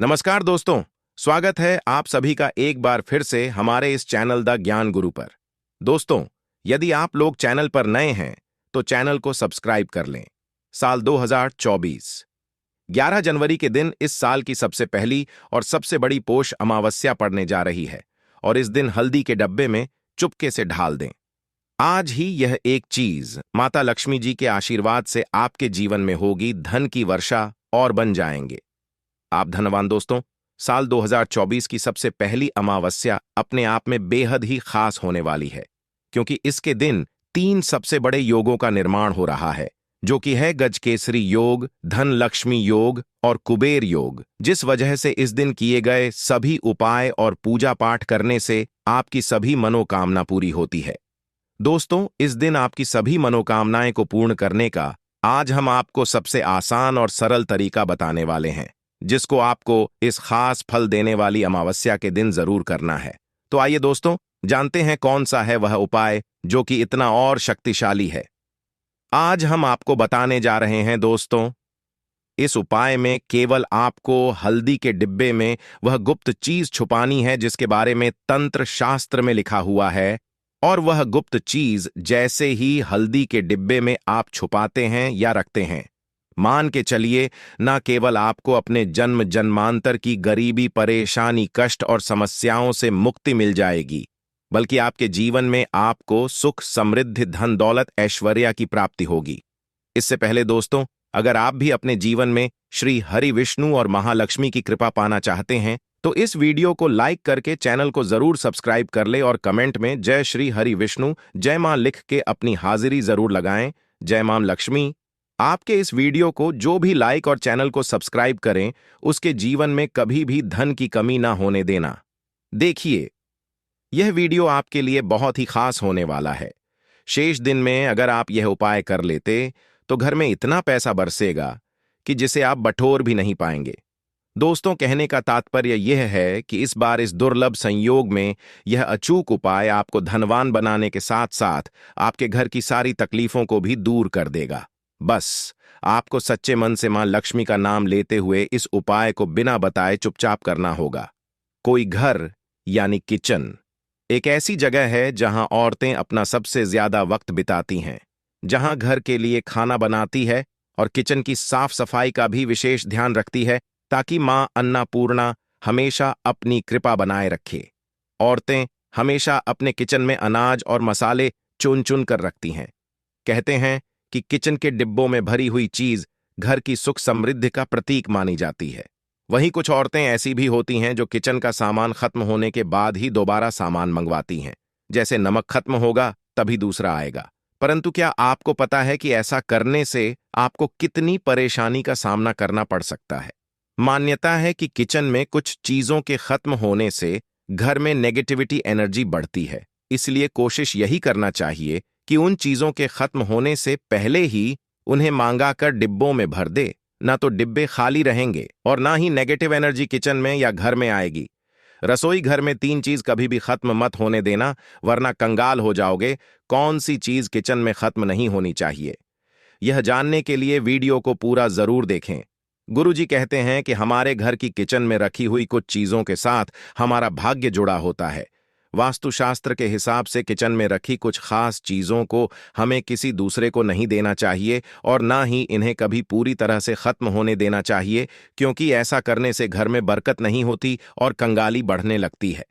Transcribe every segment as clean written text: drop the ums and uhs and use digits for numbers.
नमस्कार दोस्तों। स्वागत है आप सभी का एक बार फिर से हमारे इस चैनल द ज्ञान गुरु पर। दोस्तों, यदि आप लोग चैनल पर नए हैं तो चैनल को सब्सक्राइब कर लें। साल 2024 11 जनवरी के दिन इस साल की सबसे पहली और सबसे बड़ी पोष अमावस्या पड़ने जा रही है और इस दिन हल्दी के डब्बे में चुपके से ढाल दें। आज ही यह एक चीज माता लक्ष्मी जी के आशीर्वाद से आपके जीवन में होगी, धन की वर्षा और बन जाएंगे आप धनवान। दोस्तों, साल 2024 की सबसे पहली अमावस्या अपने आप में बेहद ही खास होने वाली है, क्योंकि इसके दिन 3 सबसे बड़े योगों का निर्माण हो रहा है, जो कि है गजकेसरी योग, धन लक्ष्मी योग और कुबेर योग। जिस वजह से इस दिन किए गए सभी उपाय और पूजा पाठ करने से आपकी सभी मनोकामना पूरी होती है। दोस्तों, इस दिन आपकी सभी मनोकामनाएं को पूर्ण करने का आज हम आपको सबसे आसान और सरल तरीका बताने वाले हैं, जिसको आपको इस खास फल देने वाली अमावस्या के दिन जरूर करना है। तो आइए दोस्तों, जानते हैं कौन सा है वह उपाय जो कि इतना और शक्तिशाली है। आज हम आपको बताने जा रहे हैं दोस्तों, इस उपाय में केवल आपको हल्दी के डिब्बे में वह गुप्त चीज छुपानी है जिसके बारे में तंत्र शास्त्र में लिखा हुआ है, और वह गुप्त चीज जैसे ही हल्दी के डिब्बे में आप छुपाते हैं या रखते हैं, मान के चलिए न केवल आपको अपने जन्म जन्मांतर की गरीबी, परेशानी, कष्ट और समस्याओं से मुक्ति मिल जाएगी, बल्कि आपके जीवन में आपको सुख, समृद्धि, धन दौलत, ऐश्वर्य की प्राप्ति होगी। इससे पहले दोस्तों, अगर आप भी अपने जीवन में श्री हरि विष्णु और महालक्ष्मी की कृपा पाना चाहते हैं तो इस वीडियो को लाइक करके चैनल को जरूर सब्सक्राइब कर ले और कमेंट में जय श्री हरि विष्णु, जय मां लिख के अपनी हाजिरी जरूर लगाएं। जय मां लक्ष्मी। आपके इस वीडियो को जो भी लाइक और चैनल को सब्सक्राइब करें, उसके जीवन में कभी भी धन की कमी ना होने देना। देखिए, यह वीडियो आपके लिए बहुत ही खास होने वाला है। शेष दिन में अगर आप यह उपाय कर लेते तो घर में इतना पैसा बरसेगा कि जिसे आप बटोर भी नहीं पाएंगे। दोस्तों, कहने का तात्पर्य यह है कि इस बार इस दुर्लभ संयोग में यह अचूक उपाय आपको धनवान बनाने के साथ साथ आपके घर की सारी तकलीफों को भी दूर कर देगा। बस आपको सच्चे मन से मां लक्ष्मी का नाम लेते हुए इस उपाय को बिना बताए चुपचाप करना होगा। कोई घर यानी किचन एक ऐसी जगह है जहां औरतें अपना सबसे ज्यादा वक्त बिताती हैं, जहां घर के लिए खाना बनाती है और किचन की साफ सफाई का भी विशेष ध्यान रखती है, ताकि मां अन्नपूर्णा हमेशा अपनी कृपा बनाए रखे। औरतें हमेशा अपने किचन में अनाज और मसाले चुन चुन कर रखती हैं। कहते हैं कि किचन के डिब्बों में भरी हुई चीज घर की सुख समृद्धि का प्रतीक मानी जाती है। वहीं कुछ औरतें ऐसी भी होती हैं जो किचन का सामान खत्म होने के बाद ही दोबारा सामान मंगवाती हैं। जैसे नमक खत्म होगा तभी दूसरा आएगा। परंतु क्या आपको पता है कि ऐसा करने से आपको कितनी परेशानी का सामना करना पड़ सकता है? मान्यता है कि किचन में कुछ चीजों के खत्म होने से घर में नेगेटिविटी एनर्जी बढ़ती है। इसलिए कोशिश यही करना चाहिए कि उन चीजों के खत्म होने से पहले ही उन्हें मांगा कर डिब्बों में भर दे। ना तो डिब्बे खाली रहेंगे और ना ही नेगेटिव एनर्जी किचन में या घर में आएगी। रसोई घर में 3 चीज कभी भी खत्म मत होने देना, वरना कंगाल हो जाओगे। कौन सी चीज किचन में खत्म नहीं होनी चाहिए, यह जानने के लिए वीडियो को पूरा जरूर देखें। गुरुजी कहते हैं कि हमारे घर की किचन में रखी हुई कुछ चीजों के साथ हमारा भाग्य जुड़ा होता है। वास्तुशास्त्र के हिसाब से किचन में रखी कुछ खास चीजों को हमें किसी दूसरे को नहीं देना चाहिए और ना ही इन्हें कभी पूरी तरह से खत्म होने देना चाहिए, क्योंकि ऐसा करने से घर में बरकत नहीं होती और कंगाली बढ़ने लगती है।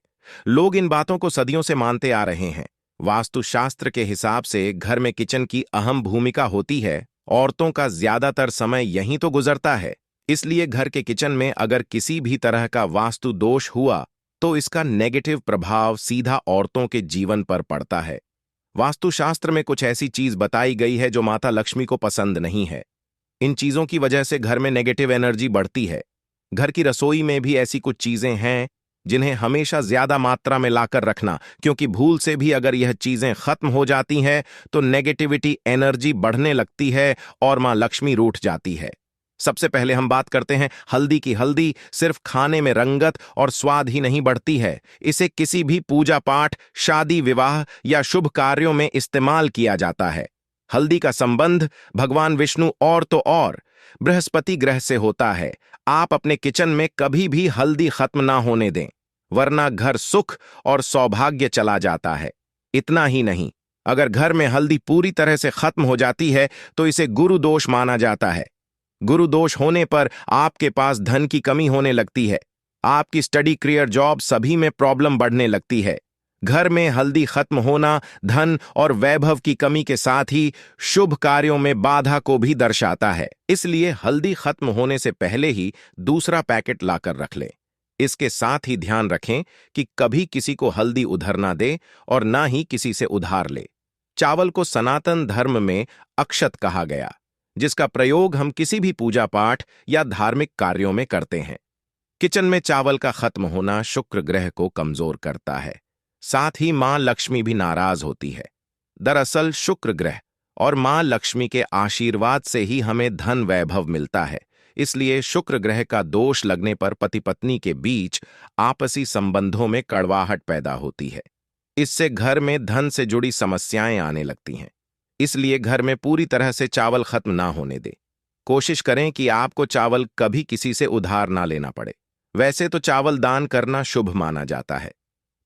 लोग इन बातों को सदियों से मानते आ रहे हैं। वास्तुशास्त्र के हिसाब से घर में किचन की अहम भूमिका होती है। औरतों का ज्यादातर समय यहीं तो गुजरता है। इसलिए घर के किचन में अगर किसी भी तरह का वास्तु दोष हुआ तो इसका नेगेटिव प्रभाव सीधा औरतों के जीवन पर पड़ता है। वास्तुशास्त्र में कुछ ऐसी चीज बताई गई है जो माता लक्ष्मी को पसंद नहीं है। इन चीजों की वजह से घर में नेगेटिव एनर्जी बढ़ती है। घर की रसोई में भी ऐसी कुछ चीजें हैं जिन्हें हमेशा ज्यादा मात्रा में लाकर रखना, क्योंकि भूल से भी अगर यह चीजें खत्म हो जाती हैं तो नेगेटिविटी एनर्जी बढ़ने लगती है और मां लक्ष्मी रूठ जाती है। सबसे पहले हम बात करते हैं हल्दी की। हल्दी सिर्फ खाने में रंगत और स्वाद ही नहीं बढ़ती है, इसे किसी भी पूजा पाठ, शादी विवाह या शुभ कार्यों में इस्तेमाल किया जाता है। हल्दी का संबंध भगवान विष्णु और तो और बृहस्पति ग्रह से होता है। आप अपने किचन में कभी भी हल्दी खत्म ना होने दें, वरना घर सुख और सौभाग्य चला जाता है। इतना ही नहीं, अगर घर में हल्दी पूरी तरह से खत्म हो जाती है तो इसे गुरु दोष माना जाता है। गुरु दोष होने पर आपके पास धन की कमी होने लगती है। आपकी स्टडी, करियर, जॉब सभी में प्रॉब्लम बढ़ने लगती है। घर में हल्दी खत्म होना धन और वैभव की कमी के साथ ही शुभ कार्यों में बाधा को भी दर्शाता है। इसलिए हल्दी खत्म होने से पहले ही दूसरा पैकेट लाकर रख लें। इसके साथ ही ध्यान रखें कि कभी किसी को हल्दी उधार ना दे और ना ही किसी से उधार ले। चावल को सनातन धर्म में अक्षत कहा गया, जिसका प्रयोग हम किसी भी पूजा पाठ या धार्मिक कार्यों में करते हैं। किचन में चावल का खत्म होना शुक्र ग्रह को कमजोर करता है, साथ ही मां लक्ष्मी भी नाराज होती है। दरअसल शुक्र ग्रह और मां लक्ष्मी के आशीर्वाद से ही हमें धन वैभव मिलता है। इसलिए शुक्र ग्रह का दोष लगने पर पति पत्नी के बीच आपसी संबंधों में कड़वाहट पैदा होती है। इससे घर में धन से जुड़ी समस्याएं आने लगती हैं। इसलिए घर में पूरी तरह से चावल खत्म ना होने दें। कोशिश करें कि आपको चावल कभी किसी से उधार ना लेना पड़े। वैसे तो चावल दान करना शुभ माना जाता है,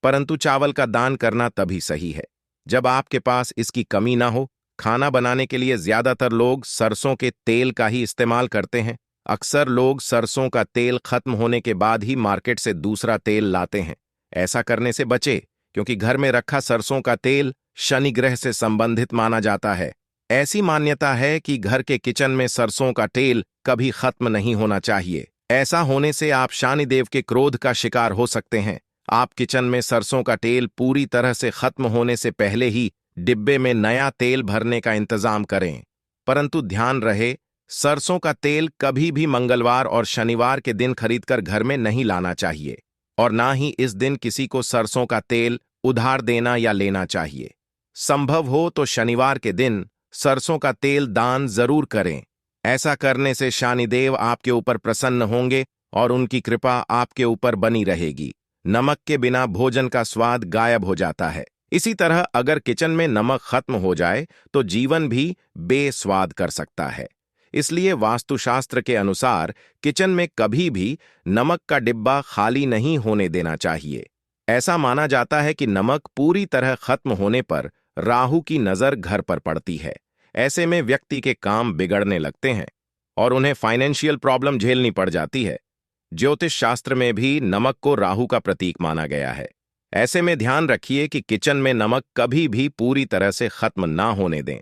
परंतु चावल का दान करना तभी सही है जब आपके पास इसकी कमी ना हो। खाना बनाने के लिए ज्यादातर लोग सरसों के तेल का ही इस्तेमाल करते हैं। अक्सर लोग सरसों का तेल खत्म होने के बाद ही मार्केट से दूसरा तेल लाते हैं। ऐसा करने से बचे, क्योंकि घर में रखा सरसों का तेल शनि ग्रह से संबंधित माना जाता है। ऐसी मान्यता है कि घर के किचन में सरसों का तेल कभी खत्म नहीं होना चाहिए। ऐसा होने से आप शनिदेव के क्रोध का शिकार हो सकते हैं। आप किचन में सरसों का तेल पूरी तरह से खत्म होने से पहले ही डिब्बे में नया तेल भरने का इंतजाम करें। परंतु ध्यान रहे, सरसों का तेल कभी भी मंगलवार और शनिवार के दिन खरीदकर घर में नहीं लाना चाहिए और ना ही इस दिन किसी को सरसों का तेल उधार देना या लेना चाहिए। संभव हो तो शनिवार के दिन सरसों का तेल दान जरूर करें। ऐसा करने से शनिदेव आपके ऊपर प्रसन्न होंगे और उनकी कृपा आपके ऊपर बनी रहेगी। नमक के बिना भोजन का स्वाद गायब हो जाता है। इसी तरह अगर किचन में नमक खत्म हो जाए तो जीवन भी बेस्वाद कर सकता है। इसलिए वास्तुशास्त्र के अनुसार किचन में कभी भी नमक का डिब्बा खाली नहीं होने देना चाहिए। ऐसा माना जाता है कि नमक पूरी तरह खत्म होने पर राहु की नजर घर पर पड़ती है। ऐसे में व्यक्ति के काम बिगड़ने लगते हैं और उन्हें फाइनेंशियल प्रॉब्लम झेलनी पड़ जाती है। ज्योतिष शास्त्र में भी नमक को राहु का प्रतीक माना गया है। ऐसे में ध्यान रखिए कि किचन में नमक कभी भी पूरी तरह से खत्म ना होने दें।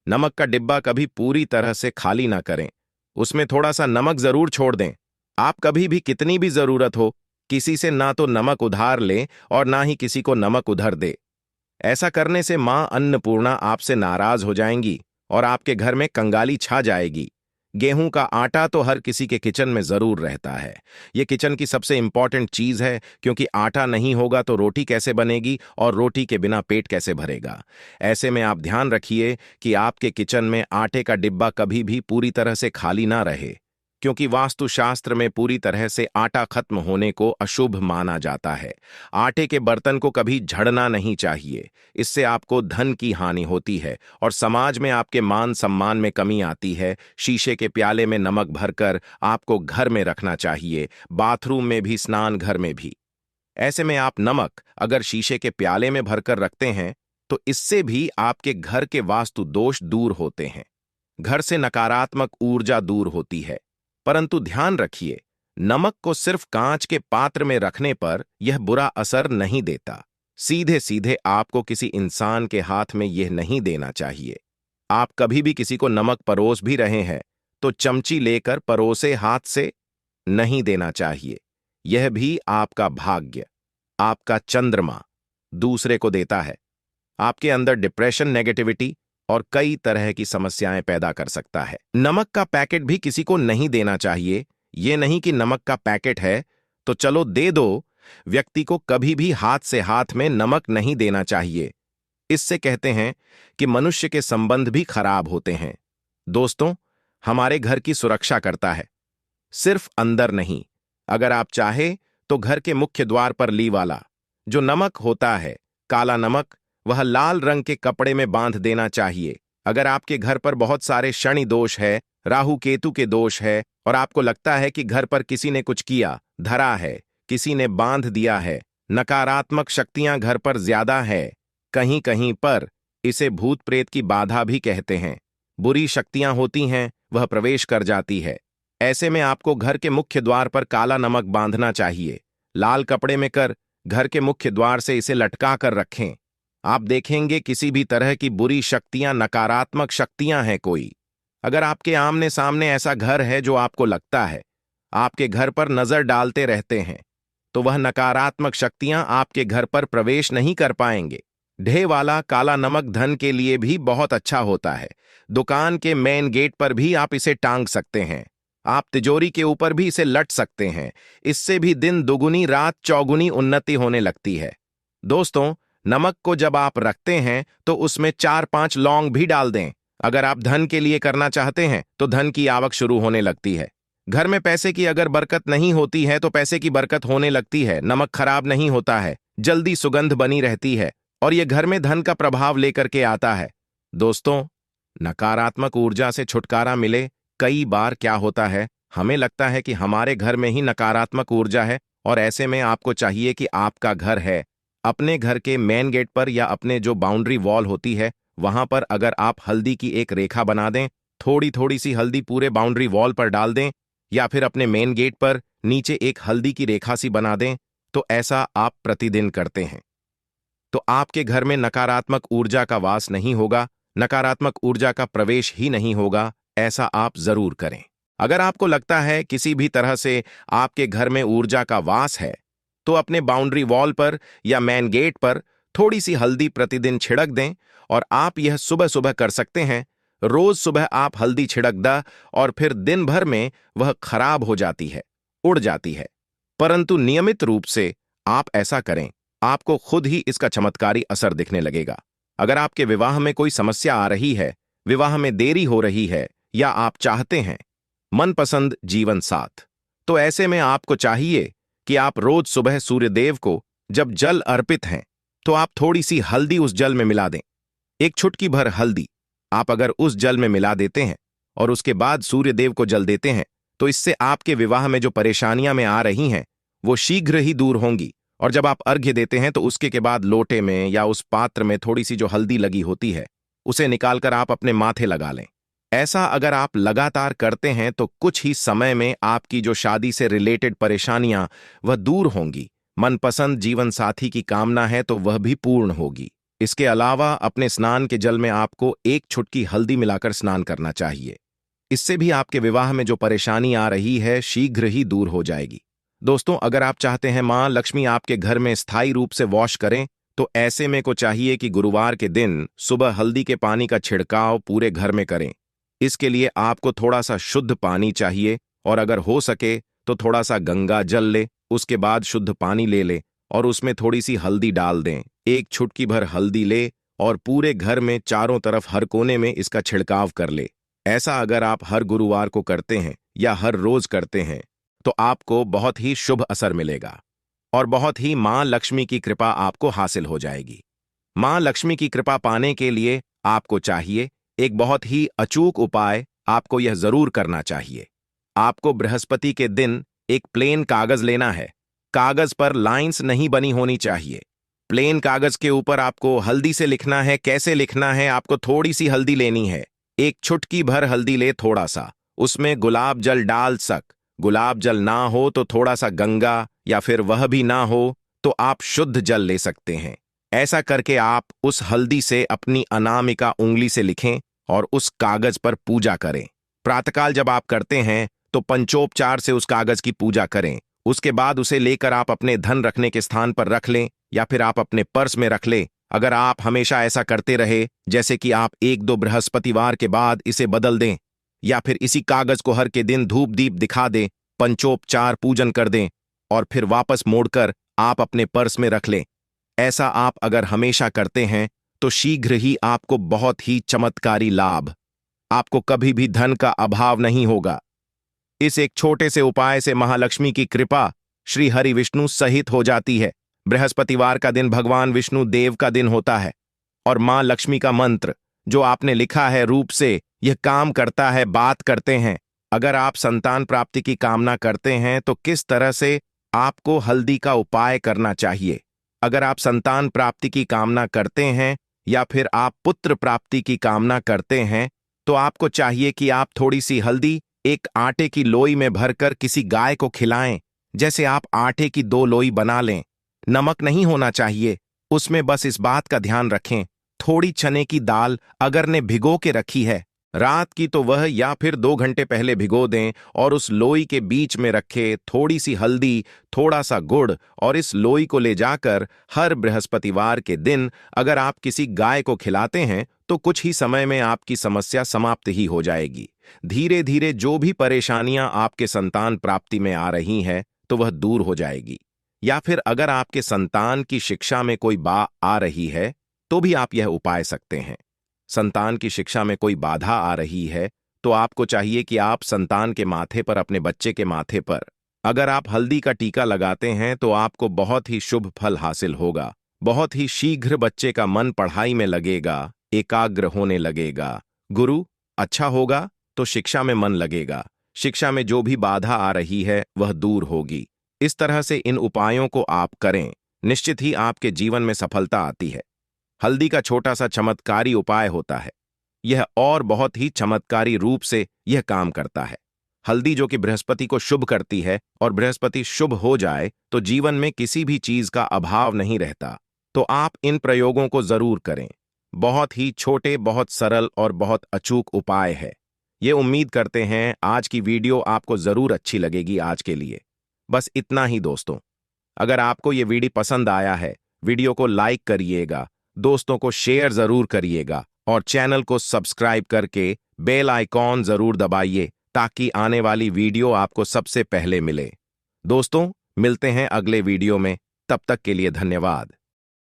नमक का डिब्बा कभी पूरी तरह से खाली ना करें, उसमें थोड़ा सा नमक जरूर छोड़ दें। आप कभी भी कितनी भी जरूरत हो किसी से ना तो नमक उधार लें और ना ही किसी को नमक उधार दे। ऐसा करने से मां अन्नपूर्णा आपसे नाराज हो जाएंगी और आपके घर में कंगाली छा जाएगी। गेहूं का आटा तो हर किसी के किचन में जरूर रहता है। यह किचन की सबसे इंपॉर्टेंट चीज है, क्योंकि आटा नहीं होगा तो रोटी कैसे बनेगी और रोटी के बिना पेट कैसे भरेगा। ऐसे में आप ध्यान रखिए कि आपके किचन में आटे का डिब्बा कभी भी पूरी तरह से खाली ना रहे, क्योंकि वास्तुशास्त्र में पूरी तरह से आटा खत्म होने को अशुभ माना जाता है। आटे के बर्तन को कभी झड़ना नहीं चाहिए, इससे आपको धन की हानि होती है और समाज में आपके मान सम्मान में कमी आती है। शीशे के प्याले में नमक भरकर आपको घर में रखना चाहिए, बाथरूम में भी, स्नान घर में भी। ऐसे में आप नमक अगर शीशे के प्याले में भरकर रखते हैं तो इससे भी आपके घर के वास्तु दोष दूर होते हैं, घर से नकारात्मक ऊर्जा दूर होती है। परंतु ध्यान रखिए, नमक को सिर्फ कांच के पात्र में रखने पर यह बुरा असर नहीं देता। सीधे सीधे आपको किसी इंसान के हाथ में यह नहीं देना चाहिए। आप कभी भी किसी को नमक परोस भी रहे हैं तो चमची लेकर परोसे हाथ से नहीं देना चाहिए। यह भी आपका भाग्य, आपका चंद्रमा दूसरे को देता है। आपके अंदर डिप्रेशन, नेगेटिविटी और कई तरह की समस्याएं पैदा कर सकता है। नमक का पैकेट भी किसी को नहीं देना चाहिए। यह नहीं कि नमक का पैकेट है तो चलो दे दो। व्यक्ति को कभी भी हाथ से हाथ में नमक नहीं देना चाहिए। इससे कहते हैं कि मनुष्य के संबंध भी खराब होते हैं। दोस्तों, हमारे घर की सुरक्षा करता है, सिर्फ अंदर नहीं। अगर आप चाहे तो घर के मुख्य द्वार पर ली वाला जो नमक होता है, काला नमक, वह लाल रंग के कपड़े में बांध देना चाहिए। अगर आपके घर पर बहुत सारे शनि दोष है, राहु केतु के दोष है और आपको लगता है कि घर पर किसी ने कुछ किया, धरा है, किसी ने बांध दिया है, नकारात्मक शक्तियां घर पर ज्यादा है, कहीं कहीं पर इसे भूत प्रेत की बाधा भी कहते हैं, बुरी शक्तियां होती हैं, वह प्रवेश कर जाती है। ऐसे में आपको घर के मुख्य द्वार पर काला नमक बांधना चाहिए। लाल कपड़े में कर घर के मुख्य द्वार से इसे लटका कर रखें। आप देखेंगे किसी भी तरह की बुरी शक्तियां, नकारात्मक शक्तियां हैं कोई। अगर आपके आमने सामने ऐसा घर है जो आपको लगता है आपके घर पर नजर डालते रहते हैं, तो वह नकारात्मक शक्तियां आपके घर पर प्रवेश नहीं कर पाएंगे। ढे वाला काला नमक धन के लिए भी बहुत अच्छा होता है। दुकान के मेन गेट पर भी आप इसे टांग सकते हैं। आप तिजोरी के ऊपर भी इसे लट सकते हैं। इससे भी दिन दुगुनी रात चौगुनी उन्नति होने लगती है। दोस्तों, नमक को जब आप रखते हैं तो उसमें 4-5 लौंग भी डाल दें। अगर आप धन के लिए करना चाहते हैं तो धन की आवक शुरू होने लगती है। घर में पैसे की अगर बरकत नहीं होती है तो पैसे की बरकत होने लगती है। नमक खराब नहीं होता है, जल्दी सुगंध बनी रहती है और यह घर में धन का प्रभाव लेकर के आता है। दोस्तों, नकारात्मक ऊर्जा से छुटकारा मिले। कई बार क्या होता है, हमें लगता है कि हमारे घर में ही नकारात्मक ऊर्जा है और ऐसे में आपको चाहिए कि आपका घर है, अपने घर के मेन गेट पर या अपने जो बाउंड्री वॉल होती है वहां पर अगर आप हल्दी की एक रेखा बना दें, थोड़ी थोड़ी सी हल्दी पूरे बाउंड्री वॉल पर डाल दें या फिर अपने मेन गेट पर नीचे एक हल्दी की रेखा सी बना दें, तो ऐसा आप प्रतिदिन करते हैं तो आपके घर में नकारात्मक ऊर्जा का वास नहीं होगा, नकारात्मक ऊर्जा का प्रवेश ही नहीं होगा। ऐसा आप जरूर करें। अगर आपको लगता है किसी भी तरह से आपके घर में ऊर्जा का वास है तो अपने बाउंड्री वॉल पर या मेन गेट पर थोड़ी सी हल्दी प्रतिदिन छिड़क दें और आप यह सुबह सुबह कर सकते हैं। रोज सुबह आप हल्दी छिड़क दें और फिर दिन भर में वह खराब हो जाती है, उड़ जाती है। परंतु नियमित रूप से आप ऐसा करें, आपको खुद ही इसका चमत्कारी असर दिखने लगेगा। अगर आपके विवाह में कोई समस्या आ रही है, विवाह में देरी हो रही है या आप चाहते हैं मनपसंद जीवन साथ, तो ऐसे में आपको चाहिए कि आप रोज सुबह सूर्यदेव को जब जल अर्पित हैं तो आप थोड़ी सी हल्दी उस जल में मिला दें। एक चुटकी भर हल्दी आप अगर उस जल में मिला देते हैं और उसके बाद सूर्यदेव को जल देते हैं तो इससे आपके विवाह में जो परेशानियां में आ रही हैं वो शीघ्र ही दूर होंगी। और जब आप अर्घ्य देते हैं तो उसके के बाद लोटे में या उस पात्र में थोड़ी सी जो हल्दी लगी होती है उसे निकालकर आप अपने माथे लगा लें। ऐसा अगर आप लगातार करते हैं तो कुछ ही समय में आपकी जो शादी से रिलेटेड परेशानियां वह दूर होंगी। मनपसंद जीवन साथी की कामना है तो वह भी पूर्ण होगी। इसके अलावा अपने स्नान के जल में आपको एक चुटकी हल्दी मिलाकर स्नान करना चाहिए। इससे भी आपके विवाह में जो परेशानी आ रही है शीघ्र ही दूर हो जाएगी। दोस्तों, अगर आप चाहते हैं मां लक्ष्मी आपके घर में स्थायी रूप से वॉश करें तो ऐसे में को चाहिए कि गुरुवार के दिन सुबह हल्दी के पानी का छिड़काव पूरे घर में करें। इसके लिए आपको थोड़ा सा शुद्ध पानी चाहिए और अगर हो सके तो थोड़ा सा गंगा जल ले, उसके बाद शुद्ध पानी ले ले और उसमें थोड़ी सी हल्दी डाल दें। एक चुटकी भर हल्दी ले और पूरे घर में चारों तरफ हर कोने में इसका छिड़काव कर ले। ऐसा अगर आप हर गुरुवार को करते हैं या हर रोज करते हैं तो आपको बहुत ही शुभ असर मिलेगा और बहुत ही मां लक्ष्मी की कृपा आपको हासिल हो जाएगी। मां लक्ष्मी की कृपा पाने के लिए आपको चाहिए एक बहुत ही अचूक उपाय आपको यह जरूर करना चाहिए। आपको बृहस्पति के दिन एक प्लेन कागज लेना है। कागज पर लाइंस नहीं बनी होनी चाहिए। प्लेन कागज के ऊपर आपको हल्दी से लिखना है। कैसे लिखना है, आपको थोड़ी सी हल्दी लेनी है, एक चुटकी भर हल्दी ले, थोड़ा सा उसमें गुलाब जल डाल सक। गुलाब जल ना हो तो थोड़ा सा गंगा या फिर वह भी ना हो तो आप शुद्ध जल ले सकते हैं। ऐसा करके आप उस हल्दी से अपनी अनामिका उंगली से लिखें और उस कागज पर पूजा करें। प्रातःकाल जब आप करते हैं तो पंचोपचार से उस कागज की पूजा करें। उसके बाद उसे लेकर आप अपने धन रखने के स्थान पर रख लें या फिर आप अपने पर्स में रख लें। अगर आप हमेशा ऐसा करते रहे, जैसे कि आप 1-2 बृहस्पतिवार के बाद इसे बदल दें या फिर इसी कागज को हर के दिन धूप दीप दिखा दें, पंचोपचार पूजन कर दें और फिर वापस मोड़कर आप अपने पर्स में रख लें। ऐसा आप अगर हमेशा करते हैं तो शीघ्र ही आपको बहुत ही चमत्कारी लाभ, आपको कभी भी धन का अभाव नहीं होगा। इस एक छोटे से उपाय से महालक्ष्मी की कृपा श्री हरि विष्णु सहित हो जाती है। बृहस्पतिवार का दिन भगवान विष्णु देव का दिन होता है और मां लक्ष्मी का मंत्र जो आपने लिखा है रूप से यह काम करता है, बात करते हैं। अगर आप संतान प्राप्ति की कामना करते हैं तो किस तरह से आपको हल्दी का उपाय करना चाहिए। अगर आप संतान प्राप्ति की कामना करते हैं या फिर आप पुत्र प्राप्ति की कामना करते हैं तो आपको चाहिए कि आप थोड़ी सी हल्दी एक आटे की लोई में भरकर किसी गाय को खिलाएं। जैसे आप आटे की 2 लोई बना लें। नमक नहीं होना चाहिए, उसमें बस इस बात का ध्यान रखें थोड़ी चने की दाल अगर ने भिगो के रखी है रात की तो वह या फिर 2 घंटे पहले भिगो दें और उस लोई के बीच में रखे थोड़ी सी हल्दी, थोड़ा सा गुड़ और इस लोई को ले जाकर हर बृहस्पतिवार के दिन अगर आप किसी गाय को खिलाते हैं तो कुछ ही समय में आपकी समस्या समाप्त ही हो जाएगी। धीरे धीरे जो भी परेशानियां आपके संतान प्राप्ति में आ रही हैं तो वह दूर हो जाएगी। या फिर अगर आपके संतान की शिक्षा में कोई बा आ रही है तो भी आप यह उपाय सकते हैं। संतान की शिक्षा में कोई बाधा आ रही है तो आपको चाहिए कि आप संतान के माथे पर, अपने बच्चे के माथे पर अगर आप हल्दी का टीका लगाते हैं तो आपको बहुत ही शुभ फल हासिल होगा। बहुत ही शीघ्र बच्चे का मन पढ़ाई में लगेगा, एकाग्र होने लगेगा। गुरु अच्छा होगा तो शिक्षा में मन लगेगा। शिक्षा में जो भी बाधा आ रही है वह दूर होगी। इस तरह से इन उपायों को आप करें, निश्चित ही आपके जीवन में सफलता आती है। हल्दी का छोटा सा चमत्कारी उपाय होता है यह, और बहुत ही चमत्कारी रूप से यह काम करता है। हल्दी जो कि बृहस्पति को शुभ करती है और बृहस्पति शुभ हो जाए तो जीवन में किसी भी चीज का अभाव नहीं रहता। तो आप इन प्रयोगों को जरूर करें। बहुत ही छोटे, बहुत सरल और बहुत अचूक उपाय है। ये उम्मीद करते हैं आज की वीडियो आपको जरूर अच्छी लगेगी। आज के लिए बस इतना ही दोस्तों। अगर आपको ये वीडियो पसंद आया है, वीडियो को लाइक करिएगा, दोस्तों को शेयर जरूर करिएगा और चैनल को सब्सक्राइब करके बेल आइकॉन जरूर दबाइए ताकि आने वाली वीडियो आपको सबसे पहले मिले। दोस्तों मिलते हैं अगले वीडियो में, तब तक के लिए धन्यवाद।